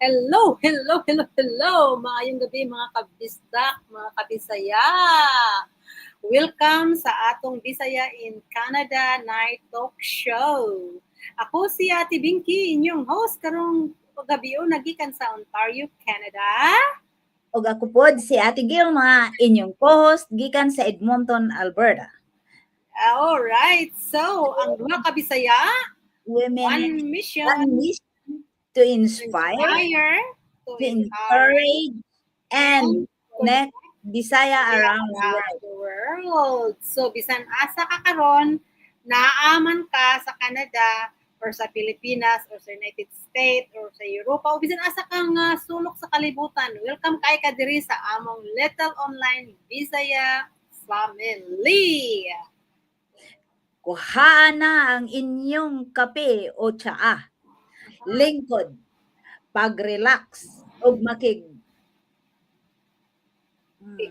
Hello, hello, hello, hello! Maayong gabi mga kabisdak, mga kabisaya. Welcome sa atong Bisaya in Canada Night Talk Show. Ako si Ate Binky, inyong host karong gabi o nagikan sa Ontario, Canada. Ug ako pod si Ate Gilma, inyong co-host gikan sa Edmonton, Alberta. Alright, so ang duha ka Bisaya, Women one mission to inspire, to to encourage, and connect Bisaya around the world. the world. So, bisan asa ka karon, naaman ka sa Canada or sa Pilipinas or sa United States or sa Europa o bisan asa kang sulok sa kalibutan, welcome kay ka diri sa among Little Online Bisaya Family. Kuhaan na ang inyong kape o tsaa, lingkod, pag-relax, ug makig.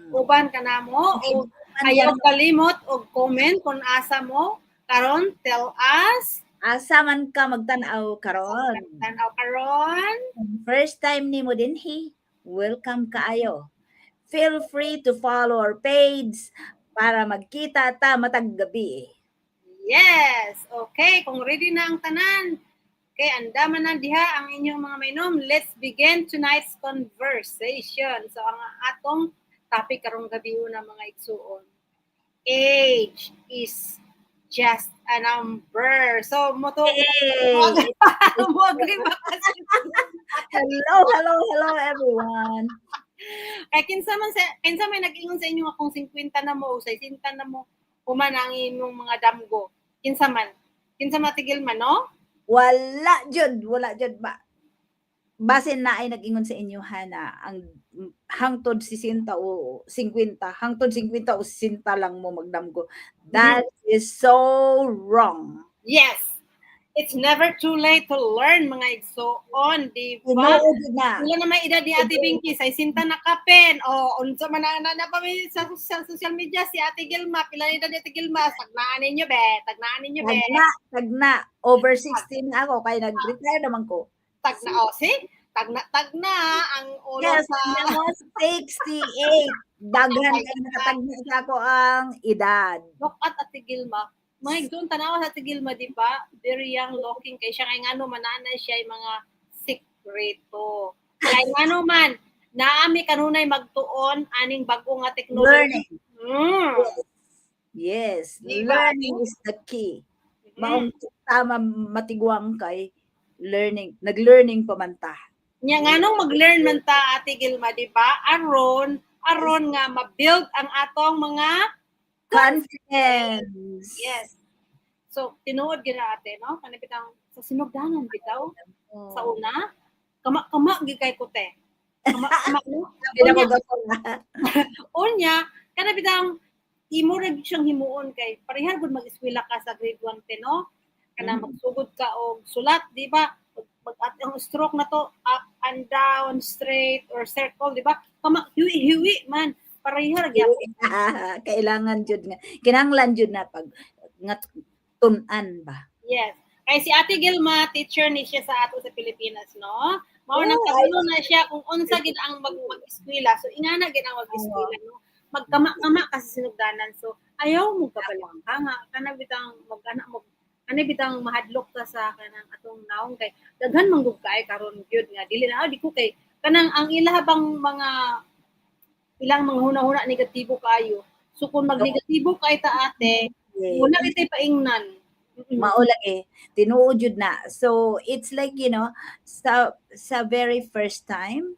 Uban ka na mo o ayaw kalimot og comment kung asa mo karon, tell us Asa man ka magtan-aw karon. tanaw karon. First time nimo dinhi, welcome kaayo. Feel free to follow our page para magkita ta matag gabi. Yes! Okay, kung ready na ang tanan, okay, andaman na diha ang inyong mga mainom. Let's begin tonight's conversation. So, ang atong topic karong gabi na mga igsuon. Age is just a number. So, mo to, mo agree ba kasi? Hello everyone. Kaya kinsa may nag-ingon sa inyo akong 50 na mo o 60 na mo human ang inyong mga damgo. Kinsa matigil man, no? Wala jud ba. Basin na ay nag-ingon sa inyo na ang hangtod 60 o 50, hangtod 50 o 60 lang mo magdamgo. That is so wrong. Yes. It's never too late to learn, mga igsoon, di ba? Wala na may edad ni Ate Binky, sa isinta na kapen. O, unsa man na pa sa social media, si Ate Gilma, pila na edad ni Ate Gilma, tagnaan ninyo, be. Tagna. Over 16 na ako, kaya nag-retire naman ko. Tagna, tagna, ang ulo yes, sa... Yes, 68. Daghan kayo nakatagna sa ako ang edad. Look at Ate Gilma. Mga doon tanawa sa Tigil di ba? Very young looking kay siya kay ngano mananay siya yung mga sikreto. Kay ngano man naami kanunay magtuon aning bag-o nga technology. Learning. Yes, diba? Learning is the key. Maong tama matiguang kay learning, nag-learning pa man ta. Nya nganong mag-learn man ta Ate Gilma, di ba? Aron nga ma-build ang atong mga confidence. Yes. So, tinuod gina ate, no? Kani bitang sa sinugdanan bitaw. Sa una, kama gi kay kote. Kama no? Unya, kana bitang imo ra siyang himuon kay parehas gud mag-eskwela ka sa grade 1 no? Kana magsugod ka og sulat, di ba? Mag-at ang stroke na to up and down, straight or circle, di ba? Kama hiwi man. Parehas gyapon. Kailangan jud nga. Kinahanglan jud na pag nga tunan ba? Yes. Kay si Ate Gilma, teacher ni siya sa ato sa Pilipinas, no? Mao nang kabulo na siya kung unsa gid ang mag-eskwela. So ingana gid ang mag-eskwela, no? Magkama-kama kasi sinugdanan. So ayaw mo kabalang ka nga kana bitang mag-ana mo ano bitang mahadlok ka sa kanang atong naong kay daghan man gud kay karon gyud nga dili na di ko kay kanang ang ilahabang mga ilang mga huna-huna negatibo kayo. So kung mag-negatibo kay ta ate, wala kitay paingnan. Maula tinuod jud na. So it's like, you know, sa very first time,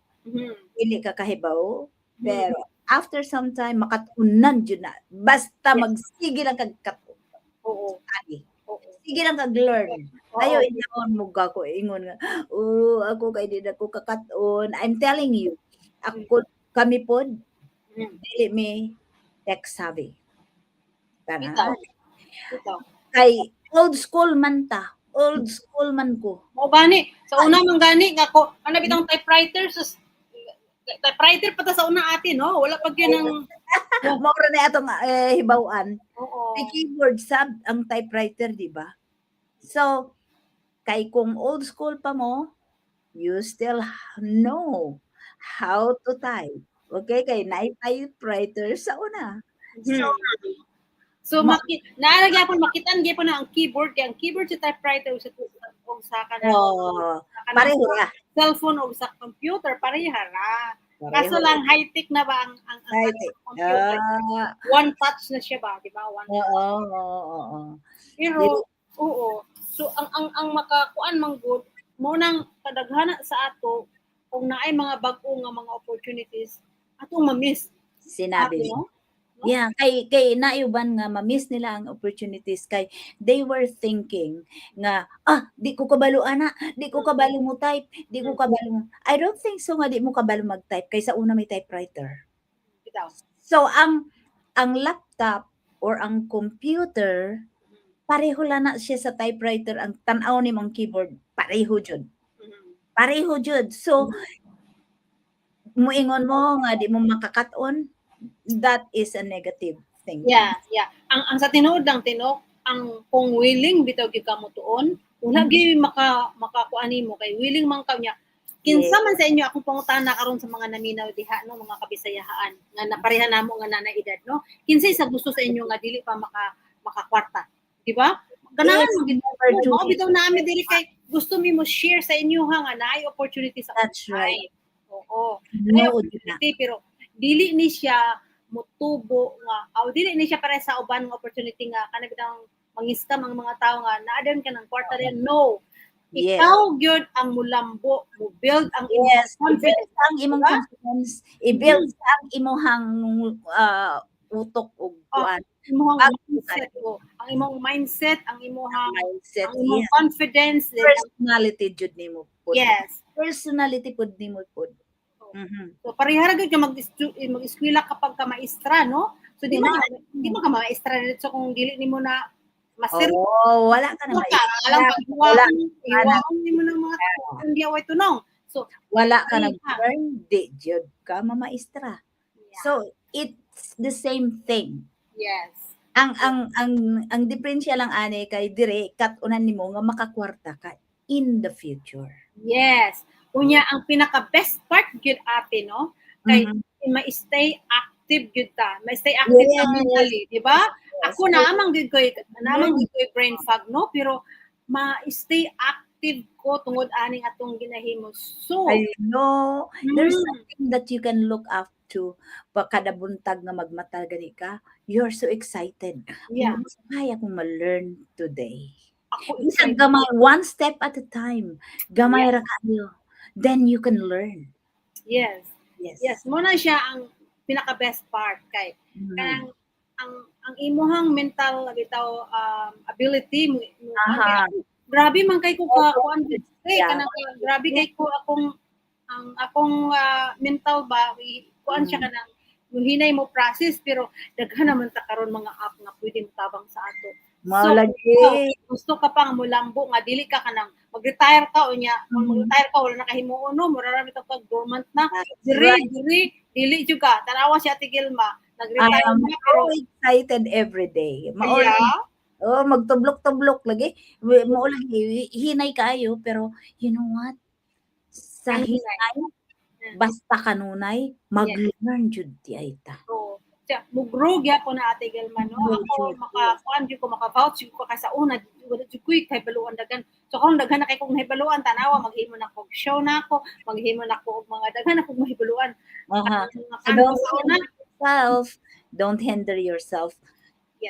dili ka kahibaw, pero after some time makatunan jud na. Basta magsige lang kag kato. Oo. Sige lang kag-learn. Ayo ingon mo ko ingon nga, ako kay di na ko kakaton. I'm telling you, ako kami pod dili mi tech savvy. Ito. Kay old school man ta. Old school man ko. Mo gani. Sa una man gani nga ko, ano bitang typewriter typewriter pa ta sa una ate, no? Wala pa gyud nang maura na atong hibaw-an. Oo. May keyboard sab ang typewriter, di ba? So, kay kung old school pa mo, you still know how to type. Okay, kay typewriter sa una. So, So naara gyapon makitaan gyapon na ang keyboard kay ang keyboard sa typewriter o sa kanang pareho ra. cellphone o sa computer pareha ra. Pareho Kaso lang high-tech na ba ang computer? One touch na siya ba, di ba? One touch. Oo. Pero oo. So ang makakuan man good mo nang kadaghana sa ato kung naay mga bag-o nga mga opportunities atong ma-miss. Sinabi Ato, no? Yeah, kay naiuban nga ma-miss nila ang opportunities kay they were thinking nga di ko kabalo ana, di ko kabalo mo type, di ko kabalo. I don't think so nga di mo kabalo mag-type kay sa una may typewriter. Bitaw. So ang laptop or ang computer pareho lang na siya sa typewriter ang tan-aw nimong keyboard pareho jud. Pareho jud. So muingon mo nga di mo makakat-on, that is a negative thing. Yeah. Ang sa tinuod lang tinok, ang kung willing bitaw gyud ka mo tuon, una gyud makakuan nimo kay willing man ka niya. Kinsa man sa inyo akong pangutana karon sa mga naminaw diha no, mga kabisayahaan nga napareha namo nga nanay edad no. Kinsay sa gusto sa inyo nga dili pa makakwarta, di ba? Ganahan mo gid mo bitaw naami dili kay gusto mi mo share sa inyo nga naay opportunity sa That's right. Oo. No, pero dili ni siya motubo nga dili ni siya para sa uban nga opportunity nga kana bitang mangiscam ang mga tao nga naadon ka ng kwarta rin. No. Ikaw gyud ang mulambo, mo build ang confidence, ang imong confidence, i-build ang imong utok ug kuan. Ang imong mindset, ang imong confidence, personality jud nimo pud. Yes. Personality pud nimo pud. So pareha ra gyud ka mag-eskwela kapag ka maestra, no? So di man ka maestra dito kung dili nimo na master. Wala ka na wala nimo ng mga hindi away tunong. So wala ka nag-learn, di jud ka mamaestra. So it's the same thing. Yes. Ang diferensya lang ani kay dire kat-unan nimo nga makakwarta ka in the future. Yes. Unya ang pinaka best part gyud ate no kay ma-stay active gyud ta. Ma-stay active mentally, di ba? Ako na amang gyud ko brain fog no pero ma-stay active ko tungod aning atong ginahimo. So I know there's something that you can look up to kada buntag nga magmata gani ka, you're so excited. Yeah. Kaya kong ma-learn today. Ako isang gamay, one step at a time. Gamay ra kayo. Then you can learn. Yes. Mo na siya ang pinaka best part kay kanang ang imuhang mental bitaw ability grabe man kay ko kuan kanang grabe kay ko akong mental ba kuan siya kanang hinay mo process pero daghan naman ta karon mga app nga pwede mo tabang sa ato. Gusto ka pang mulambo nga dili ka kanang mag-retire ka unya kung mag-retire ka wala na kahimuon no murarami ta pag dormant na dili jud ka tanawa si Ate Gilma nag-retire na pero excited every day. Magtublok-tublok lagi mo lagi hinay kaayo pero you know what sa hinay basta kanunay mag-learn jud ti ay ta. Mugrog yapon na Ate Gilma no ako makakuan jud ko maka-vouch jud ko kay sa una jud ko kay baluan dagan so karon daghan na kay kong nahibaluan tanawa maghimo na kog show na ako maghimo na ko og mga daghan na kog mahibaluan don't hinder yourself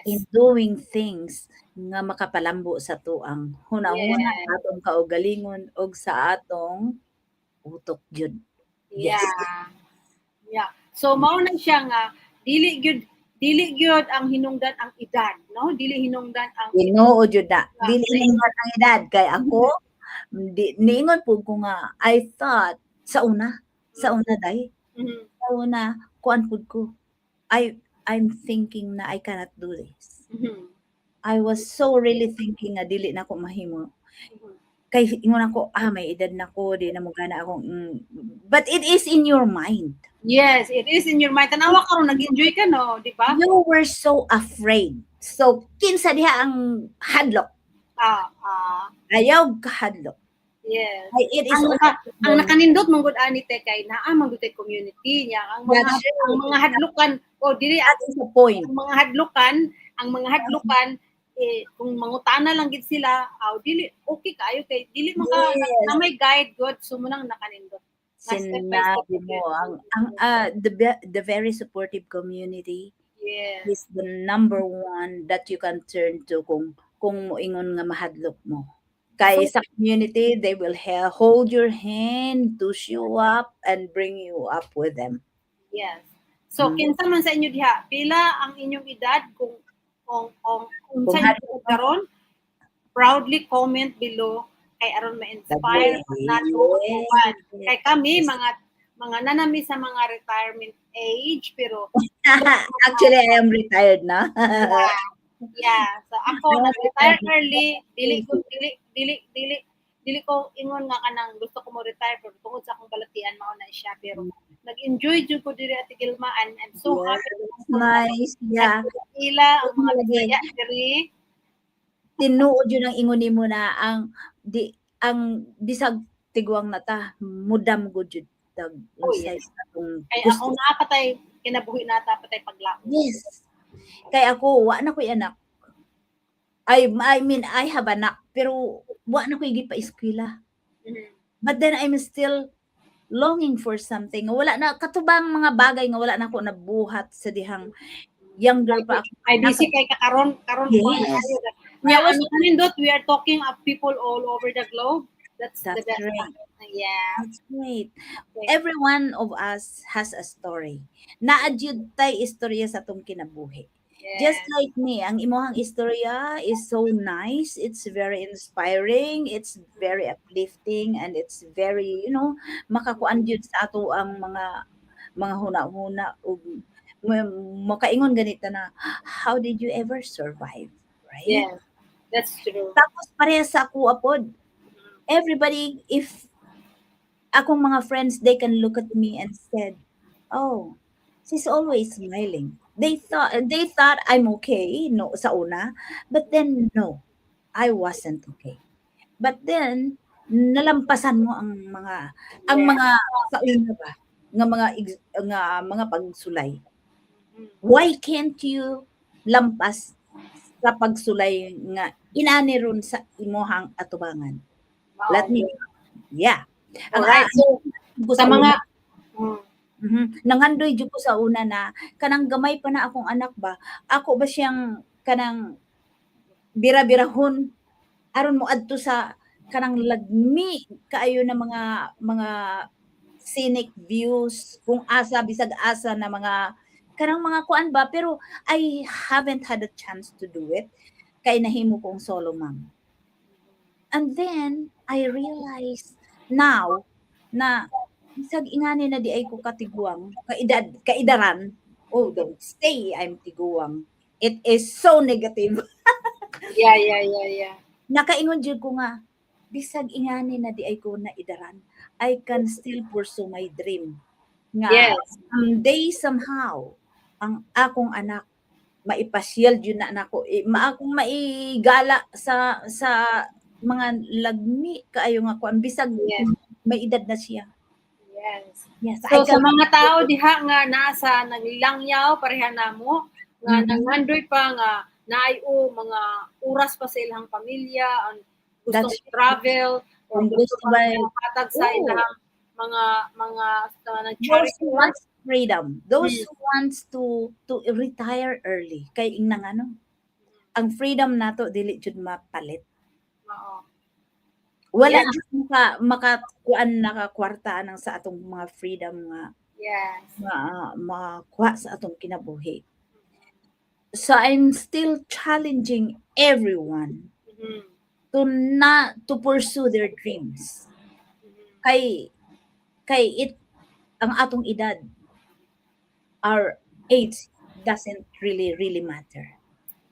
in doing things nga makapalambo sa tuang hunahuna atong kaugalingon og sa atong utok jud. Yeah. So mao na siya nga dili gyud ang hinungdan ang edad no dili hinungdan ang Ginoo jud na dili hinungdan ang edad kay ako niingon pud ko nga I thought sa una day sa una kuan pud ko I'm thinking na I cannot do this. I was so really thinking nga dili na ko mahimo kay ingon ako may edad na ko di na mo gana akong but it is in your mind. Yes, it is in your mind. Tanawa ka ron, nag-enjoy ka, no? Di ba? You were so afraid. So, kinsa diha ang hadlok? Ayaw ka hadlok. Yes. It is Ang nakanindot mong good ani te kay naa man gud community niya. Ang mga hadlukan dili that is the point. ang mga hadlukan kung mangutana lang gid sila, dili okay kayo kay dili maka na may guide good sumunang nakanindot. Sinabi mo the very supportive community is the number one that you can turn to kung moingon nga mahadlok mo. Kay sa community, they will hold your hand, push you up, and bring you up with them. Yes. So, kinsa man sa inyo diha, pila ang inyong edad kung sa inyo karon, proudly comment below kay aron ma-inspire nato. Kay kami mga nanami sa mga retirement age pero actually I am retired na. Yeah. So ako nag-retire early, dili ko ingon nga kanang gusto ko mo retire pero tungod sa akong balatian mao na siya pero nag-enjoy jud ko diri at Gilma and I'm so happy. Nice. Yeah. Ila ang mga Bisaya diri. Tinuod yun ang ingon nimo na ang bisag tiguang nata mudam gud jud dag usay atong kay ako naapatay kinabuhi nata patay paglaom. Yes. Kay ako wa na koy anak. I mean I have anak pero wa na koy gipa-eskwela. But then I'm still longing for something. Wala na katubang mga bagay nga wala na ko nabuhat sa dihang younger pa ako. Ay busy kay karon yes. Now, we are talking of people all over the globe. That's the best. Right. Yeah. That's great. Okay. Every one of us has a story. Naadyud tay istorya sa atong kinabuhi. Yes. Just like me, ang imuhang istorya is so nice. It's very inspiring. It's very uplifting, and it's very, makakuan jud sa ato ang mga huna-huna ug makaingon ganito na, how did you ever survive? Right? Yes. That's true. Tapos parehas sa ako apod. Everybody, if akong mga friends, they can look at me and said, "Oh, she's always smiling." They thought I'm okay, no, sa una, but then no, I wasn't okay. But then nalampasan mo ang mga sa una ba nga mga pagsulay. Why can't you lampas sa pagsulay nga inani ron sa imuhang atubangan? Let me Alright. So, sa mga nangandoy jud ko sa una na kanang gamay pa na akong anak ba, ako ba siyang kanang bira-birahon aron mo adto sa kanang lagmi kaayo na mga scenic views kung asa bisag asa na mga kanang mga kuan ba, pero I haven't had a chance to do it kay nahimo kong solo mom. And then I realized now na bisag ingani na di ay ko katiguang kaidaran, don't say I'm tiguang. It is so negative. Yeah. Nakaingon jud ko nga bisag ingani na di ay ko naidaran, I can still pursue my dream. Nga someday somehow ang akong anak maipasyal yun na nako akong maigala sa mga lagmi kaayo nga kuan bisag may edad na siya. Yes. So sa mga tao diha nga nasa naglangyaw pareha namo nga nangandoy pa nga naayo mga oras pa sa ilang pamilya ang gusto travel o gusto ba patag sa ilang mga freedom. Those who wants to retire early kay inang ang freedom nato dili jud mapalit. Wala makakuan nakakwarta nang sa atong mga freedom nga makuha sa atong kinabuhi. So I'm still challenging everyone to pursue their dreams. Kay ang atong edad, our age doesn't really matter.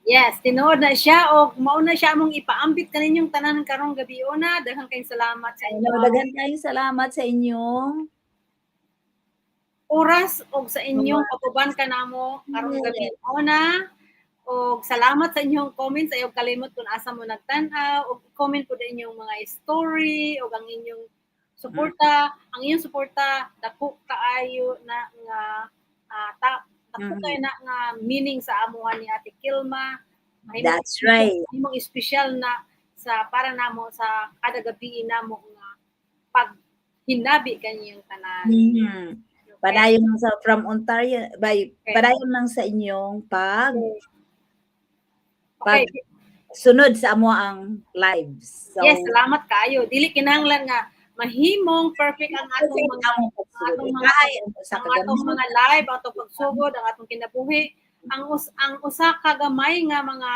Yes, tinuod na siya o mao na siya among ipaambit kaninyong tanan karong gabi una. Daghang kayong salamat sa inyo. Daghang kayong salamat sa inyong oras o sa inyong pagkuban kanamo karong gabi una. O salamat sa inyong comments. Ayaw kalimot kung asa mo nagtanaw. O comment po din inyong mga story o ang inyong suporta. Ang inyong suporta, dako kaayo na nga dako kay na nga meaning sa amuhan ni Ate Kilma. That's right. Imong special na sa para namo sa kada gabi namo nga pag hinabi kanyang tanan. Padayon lang sa from Ontario, padayon lang sa inyong sunod sa amo ang lives. So, yes, salamat kayo. Dili kinahanglan nga mahimong perfect ang atong mga live, atong pagsugod, ang atong kinabuhi. Ang usa ka gamay nga mga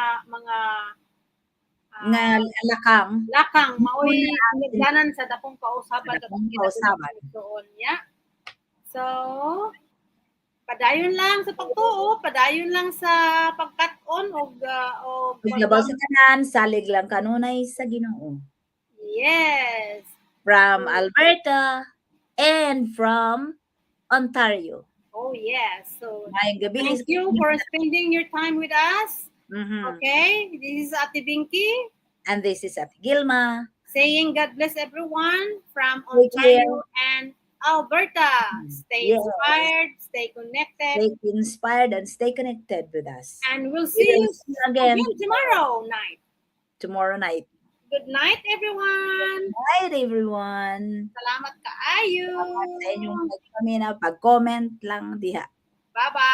lakang maoy pinagdanan sa dakong kausaban doon ya. So padayon lang sa pagtuo, padayon lang sa pagkat-on og labaw sa tanan, salig lang kanunay sa Ginoo. Yes. From Alberta and from Ontario. Oh yes. So thank you for spending your time with us. Okay, this is Ate Binky. And this is Ate Gilma. Saying God bless everyone from Ontario and Alberta. Stay inspired, stay connected. Stay inspired and stay connected with us. And we'll see you again tomorrow night. Tomorrow night. Good night, everyone. Good night, everyone. Salamat kaayo. Salamat sa inyong pag-comment lang diha. Bye-bye.